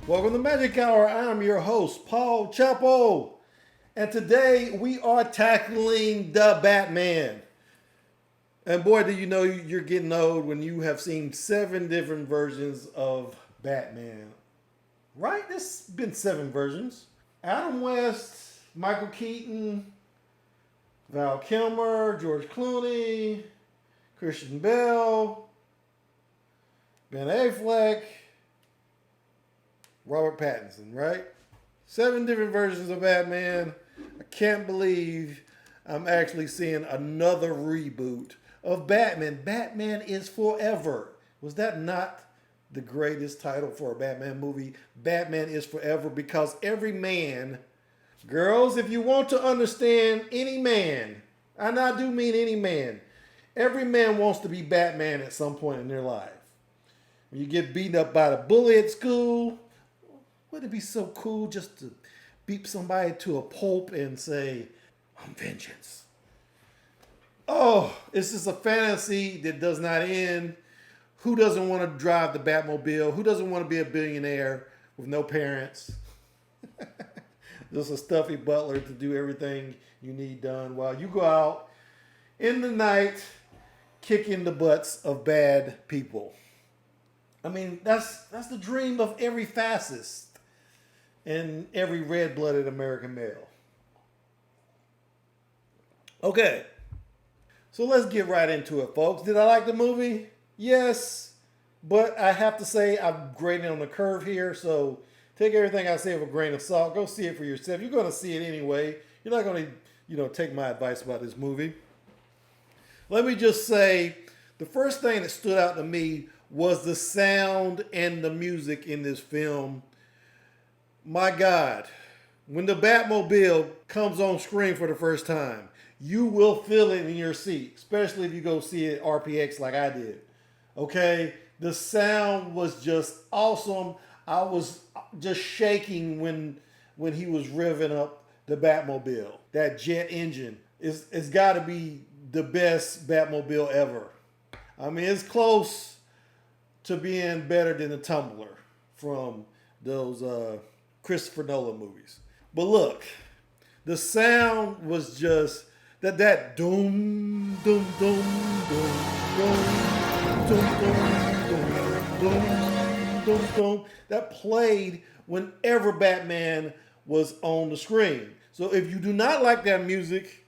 Welcome to Magic Hour. I'm your host, Paul Chapo. And today we are tackling the Batman. And boy, do you know you're getting old when you have seen 7 different versions of Batman. Right? There's been 7 versions. Adam West, Michael Keaton, Val Kilmer, George Clooney, Christian Bale, Ben Affleck, Robert Pattinson, right? 7 different versions of Batman. I can't believe I'm actually seeing another reboot of Batman. Batman is Forever. Was that not the greatest title for a Batman movie? Batman is Forever, because every man, girls, if you want to understand any man, and I do mean any man, every man wants to be Batman at some point in their life. When you get beaten up by the bully at school, wouldn't it be so cool just to beat somebody to a pulp and say, I'm vengeance? Oh, it's just a fantasy that does not end. Who doesn't want to drive the Batmobile? Who doesn't want to be a billionaire with no parents? Just a stuffy butler to do everything you need done while you go out in the night kicking the butts of bad people. I mean, that's the dream of every fascist and every red-blooded American male. Okay, so let's get right into it, folks. Did I like the movie? Yes, but I have to say I'm grading on the curve here, so take everything I say with a grain of salt. Go see it for yourself. You're going to see it anyway. You're not going to, take my advice about this movie. Let me just say, the first thing that stood out to me was the sound and the music in this film. My God, when the Batmobile comes on screen for the first time, you will feel it in your seat, especially if you go see it RPX like I did. Okay, the sound was just awesome. I was just shaking when he was revving up the Batmobile. That jet engine it's got to be the best Batmobile ever. I mean, it's close to being better than the Tumbler from those Christopher Nolan movies. But look, the sound was just that doom doom doom doom doom doom doom doom doom doom that played whenever Batman was on the screen. So if you do not like that music,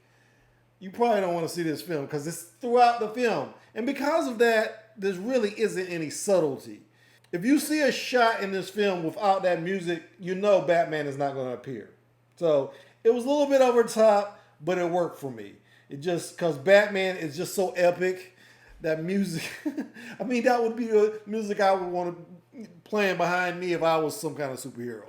you probably don't want to see this film, because it's throughout the film. And because of that, there really isn't any subtlety. If you see a shot in this film without that music, you know Batman is not going to appear. So it was a little bit over the top, but it worked for me. It just, because Batman is just so epic, that music, I mean, that would be the music I would want to playing behind me if I was some kind of superhero.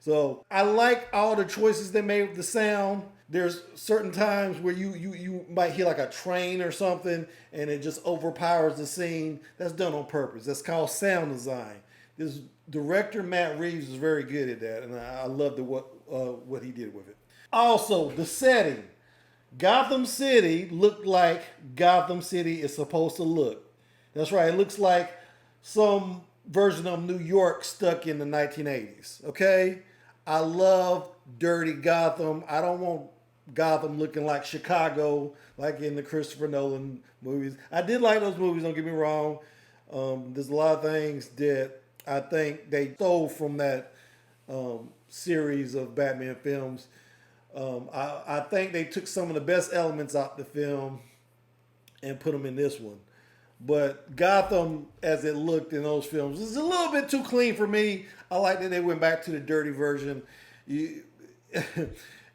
So I like all the choices they made with the sound. There's certain times where you might hear like a train or something, and it just overpowers the scene. That's done on purpose. That's called sound design. This director, Matt Reeves, is very good at that, and I love what he did with it. Also, the setting. Gotham City looked like Gotham City is supposed to look. That's right. It looks like some version of New York stuck in the 1980s. Okay? I love dirty Gotham. I don't want Gotham looking like Chicago, like in the Christopher Nolan movies. I did like those movies, don't get me wrong. There's a lot of things that I think they stole from that series of Batman films. I think they took some of the best elements out the film and put them in this one. But Gotham, as it looked in those films, is a little bit too clean for me. I like that they went back to the dirty version.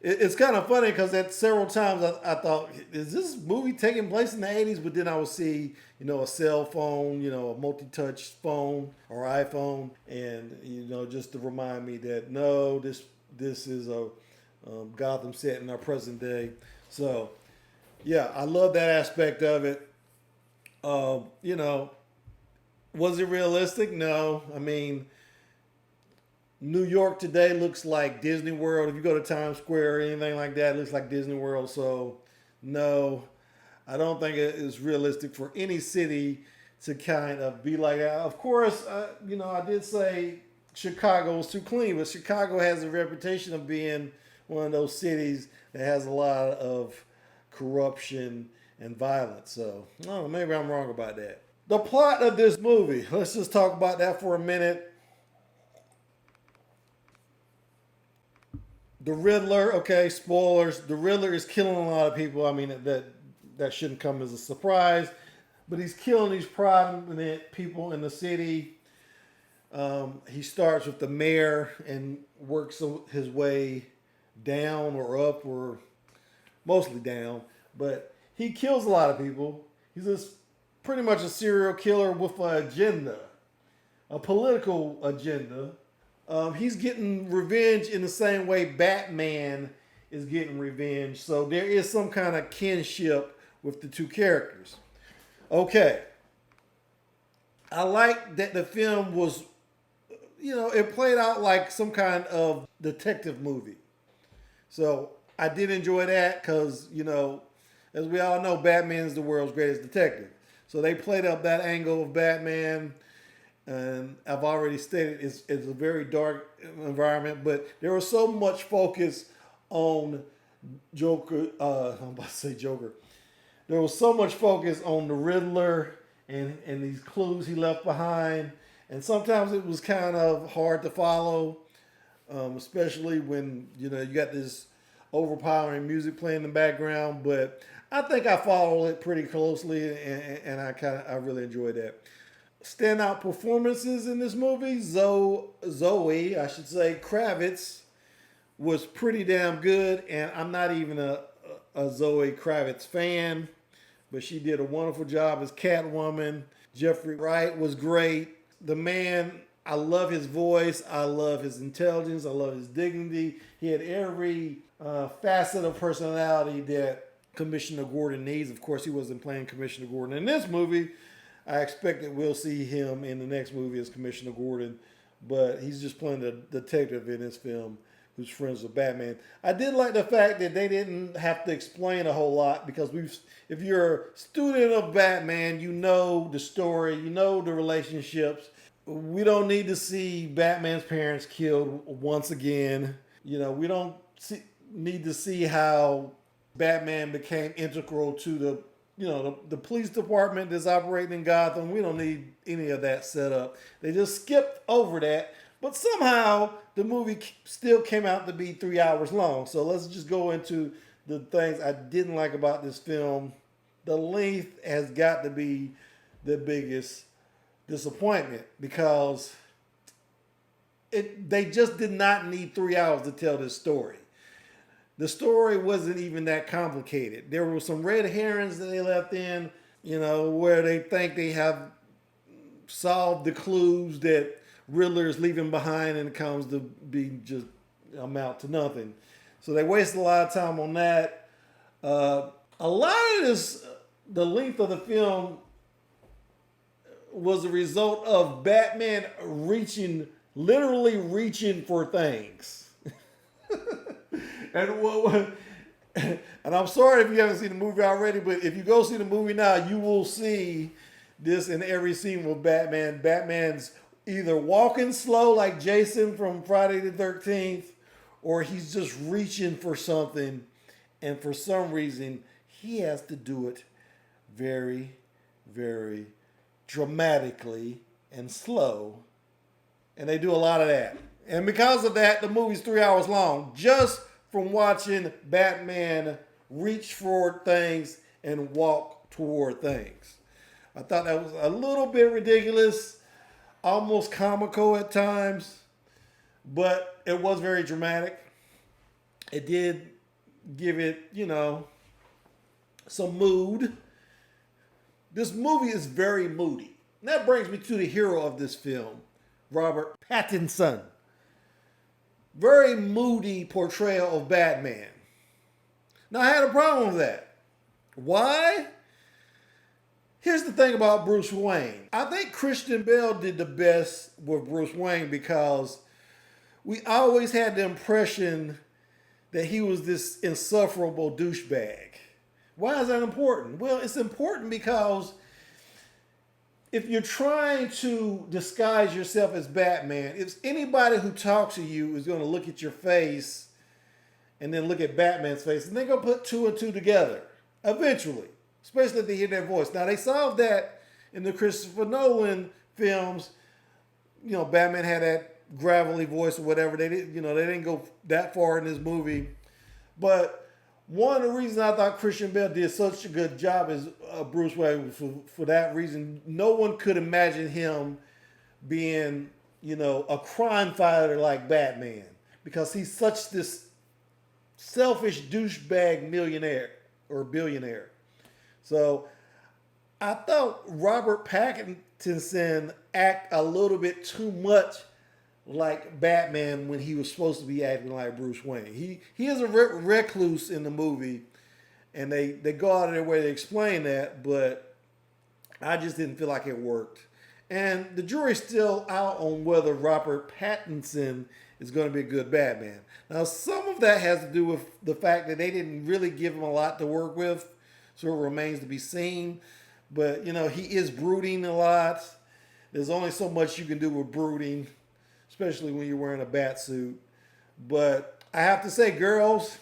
It's kind of funny because at several times I thought, is this movie taking place in the 80s? But then I would see, a cell phone, a multi-touch phone or iPhone. And, just to remind me that, no, this is a Gotham set in our present day. So, yeah, I love that aspect of it. Was it realistic? No. I mean, New York today looks like Disney World. If you go to Times Square or anything like that, it looks like Disney World. So, no, I don't think it is realistic for any city to kind of be like that. Of course, I did say Chicago was too clean, but Chicago has a reputation of being one of those cities that has a lot of corruption and violence. So, oh, maybe I'm wrong about that. The plot of this movie, let's just talk about that for a minute. The Riddler, okay, spoilers. The Riddler is killing a lot of people. I mean, that shouldn't come as a surprise. But he's killing these prominent people in the city. He starts with the mayor and works his way down or up, or mostly down. But he kills a lot of people. He's pretty much a serial killer with an agenda, a political agenda. He's getting revenge in the same way Batman is getting revenge. So there is some kind of kinship with the two characters. Okay. I like that the film was, it played out like some kind of detective movie. So I did enjoy that because, as we all know, Batman is the world's greatest detective. So they played up that angle of Batman. And I've already stated it's a very dark environment, but there was so much focus on Joker. I'm about to say Joker. There was so much focus on the Riddler and these clues he left behind. And sometimes it was kind of hard to follow, especially when, you got this overpowering music playing in the background. But I think I followed it pretty closely, and I really enjoyed that. Standout performances in this movie, Zoe Kravitz was pretty damn good, and I'm not even a Zoe Kravitz fan, but she did a wonderful job as Catwoman. Jeffrey Wright was great. The man, I love his voice, I love his intelligence, I love his dignity. He had every facet of personality that Commissioner Gordon needs. Of course, he wasn't playing Commissioner Gordon in this movie. I expect that we'll see him in the next movie as Commissioner Gordon, but he's just playing the detective in this film who's friends with Batman. I did like the fact that they didn't have to explain a whole lot because if you're a student of Batman, you know the story, you know the relationships. We don't need to see Batman's parents killed once again. We don't need to see how Batman became integral to the police department that's operating in Gotham. We don't need any of that set up. They just skipped over that. But somehow the movie still came out to be 3 hours long. So let's just go into the things I didn't like about this film. The length has got to be the biggest disappointment because they just did not need 3 hours to tell this story. The story wasn't even that complicated. There were some red herrings that they left in, where they think they have solved the clues that Riddler is leaving behind, and it comes to be just amount to nothing. So they wasted a lot of time on that. A lot of this, the length of the film was a result of Batman literally reaching for things. And I'm sorry if you haven't seen the movie already, but if you go see the movie now, you will see this in every scene with Batman. Batman's either walking slow like Jason from Friday the 13th, or he's just reaching for something, and for some reason, he has to do it very, very dramatically and slow. And they do a lot of that. And because of that, the movie's 3 hours long. Just from watching Batman reach for things and walk toward things. I thought that was a little bit ridiculous, almost comical at times, but it was very dramatic. It did give it, some mood. This movie is very moody. And that brings me to the hero of this film, Robert Pattinson. Very moody portrayal of Batman. Now, I had a problem with that. Why? Here's the thing about Bruce Wayne. I think Christian Bale did the best with Bruce Wayne because we always had the impression that he was this insufferable douchebag. Why is that important? Well, it's important because if you're trying to disguise yourself as Batman, if anybody who talks to you is going to look at your face and then look at Batman's face, and they're going to put two and two together eventually, especially if they hear their voice. Now, they solved that in the Christopher Nolan films. You know, Batman had that gravelly voice or whatever. They didn't go that far in this movie. But one of the reasons I thought Christian Bale did such a good job as Bruce Wayne for that reason. No one could imagine him being, a crime fighter like Batman, because he's such this selfish douchebag millionaire or billionaire. So I thought Robert Pattinson act a little bit too much like Batman when he was supposed to be acting like Bruce Wayne. He is a recluse in the movie, and they go out of their way to explain that, but I just didn't feel like it worked. And the jury's still out on whether Robert Pattinson is going to be a good Batman. Now, some of that has to do with the fact that they didn't really give him a lot to work with, so it remains to be seen. But, he is brooding a lot. There's only so much you can do with brooding, especially when you're wearing a bat suit. But I have to say, girls,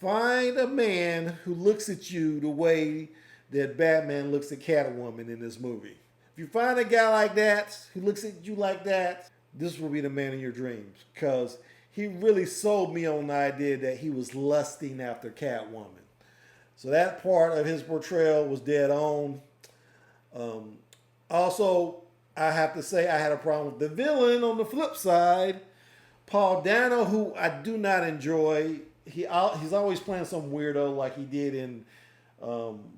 find a man who looks at you the way that Batman looks at Catwoman in this movie. If you find a guy like that, who looks at you like that, this will be the man of your dreams. Because he really sold me on the idea that he was lusting after Catwoman. So that part of his portrayal was dead on. Also, I have to say I had a problem with the villain on the flip side. Paul Dano, who I do not enjoy. He's always playing some weirdo like he did in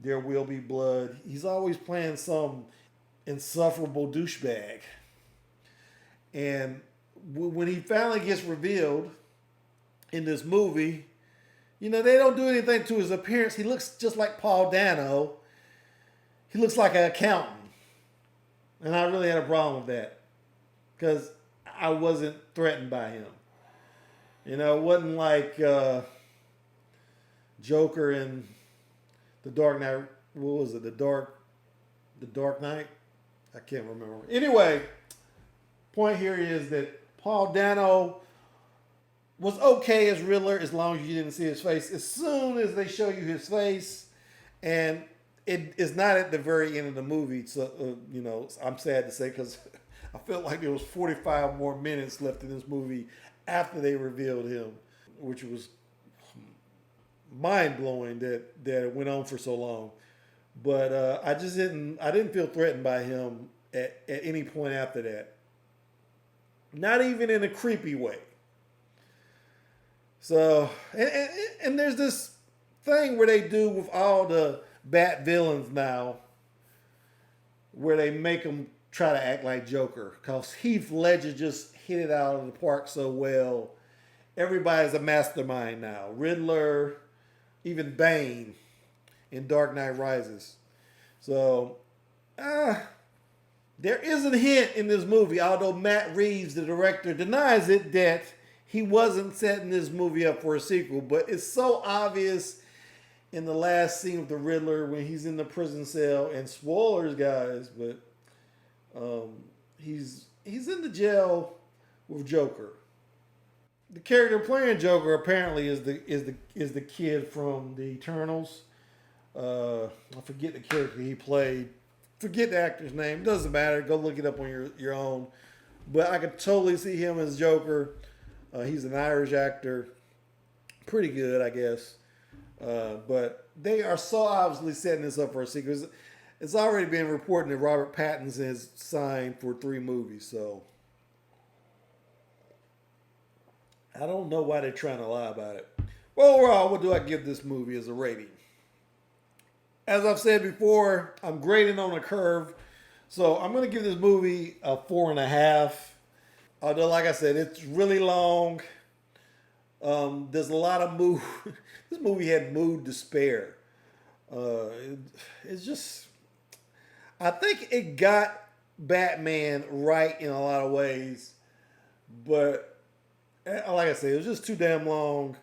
There Will Be Blood. He's always playing some insufferable douchebag. And when he finally gets revealed in this movie, they don't do anything to his appearance. He looks just like Paul Dano. He looks like an accountant. And I really had a problem with that, because I wasn't threatened by him. It wasn't like Joker in The Dark Knight. What was it? The Dark Knight? I can't remember. Anyway, point here is that Paul Dano was okay as Riddler as long as you didn't see his face. As soon as they show you his face, and it is not at the very end of the movie, so I'm sad to say, because I felt like there was 45 more minutes left in this movie after they revealed him, which was mind blowing that it went on for so long. But I didn't feel threatened by him at any point after that. Not even in a creepy way. So, and there's this thing where they do with all the Bat villains now, where they make them try to act like Joker, because Heath Ledger just hit it out of the park so well. Everybody's a mastermind now. Riddler, even Bane in Dark Knight Rises. So, there is a hint in this movie, although Matt Reeves, the director, denies it, that he wasn't setting this movie up for a sequel. But it's so obvious in the last scene of the Riddler when he's in the prison cell, and spoilers, guys, but he's in the jail with Joker. The character playing Joker apparently is the kid from the Eternals. I forget the character he played. Forget the actor's name. Doesn't matter. Go look it up on your own. But I could totally see him as Joker. He's an Irish actor. Pretty good, I guess. But they are so obviously setting this up for a sequel. It's already been reported that Robert Pattinson has signed for 3 movies. So I don't know why they're trying to lie about it. Well, overall, what do I give this movie as a rating? As I've said before, I'm grading on a curve. So I'm going to give this movie a 4.5. Although, like I said, it's really long. There's a lot of mood. This movie had mood to spare. It's just, I think it got Batman right in a lot of ways. But like I said, it was just too damn long.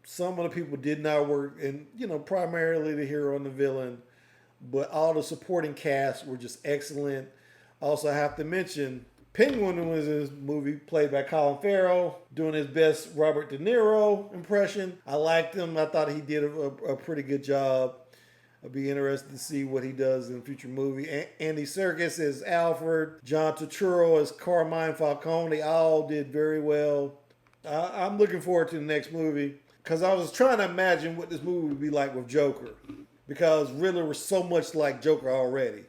Some of the people did not work, and primarily the hero and the villain. but all the supporting cast were just excellent. Also, I have to mention Penguin was in this movie, played by Colin Farrell, doing his best Robert De Niro impression. I liked him. I thought he did a pretty good job. I'll be interested to see what he does in a future movie. Andy Serkis as Alfred, John Turturro as Carmine Falcone. They all did very well. I'm looking forward to the next movie because I was trying to imagine what this movie would be like with Joker, because Riddler was so much like Joker already.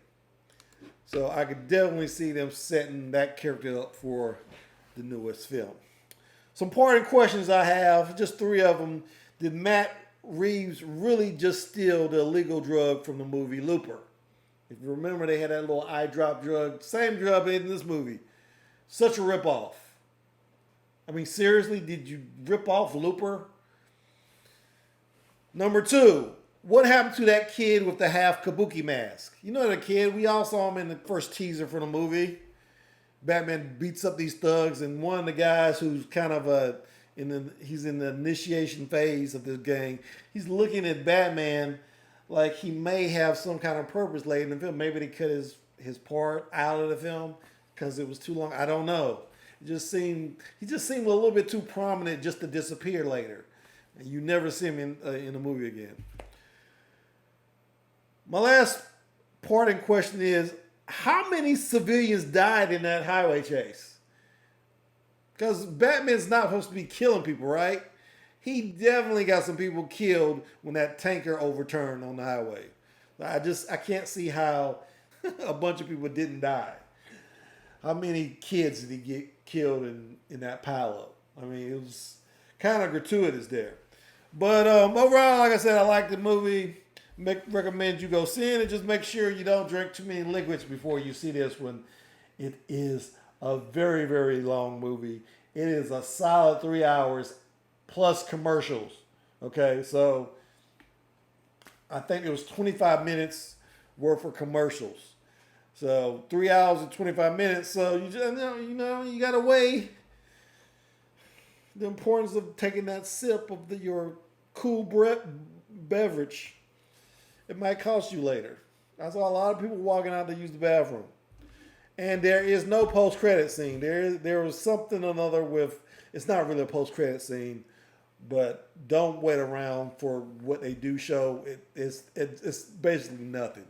So I could definitely see them setting that character up for the newest film. Some parting questions I have, just 3 of them. Did Matt Reeves really just steal the illegal drug from the movie Looper? If you remember, they had that little eye drop drug. Same drug in this movie. Such a ripoff. I mean, seriously, did you rip off Looper? Number 2. What happened to that kid with the half kabuki mask? You know the kid, we all saw him in the first teaser for the movie. Batman beats up these thugs, and one of the guys who's kind of he's in the initiation phase of this gang. He's looking at Batman like he may have some kind of purpose later in the film. Maybe they cut his part out of the film because it was too long. I don't know. He just seemed a little bit too prominent just to disappear later. And you never see him in the movie again. My last parting question is, how many civilians died in that highway chase? Because Batman's not supposed to be killing people, right? He definitely got some people killed when that tanker overturned on the highway. I can't see how a bunch of people didn't die. How many kids did he get killed in that pileup? I mean, it was kind of gratuitous there. But overall, like I said, I like the movie. Recommend you go see it, and just make sure you don't drink too many liquids before you see this one. It is a very, very long movie. It is a solid 3 hours plus commercials. Okay, so I think it was 25 minutes worth of commercials. So 3 hours and 25 minutes. So you got to weigh the importance of taking that sip of your cool beverage. It might cost you later. I saw a lot of people walking out to use the bathroom. And there is no post-credit scene. There was something or another with, it's not really a post-credit scene, but don't wait around for what they do show. It's basically nothing.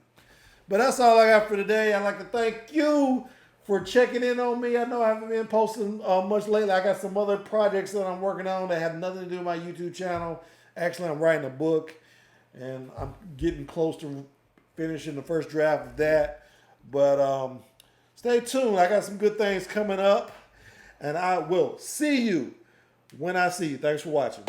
But that's all I got for today. I'd like to thank you for checking in on me. I know I haven't been posting much lately. I got some other projects that I'm working on that have nothing to do with my YouTube channel. Actually, I'm writing a book, and I'm getting close to finishing the first draft of that. But stay tuned. I got some good things coming up, and I will see you when I see you. Thanks for watching.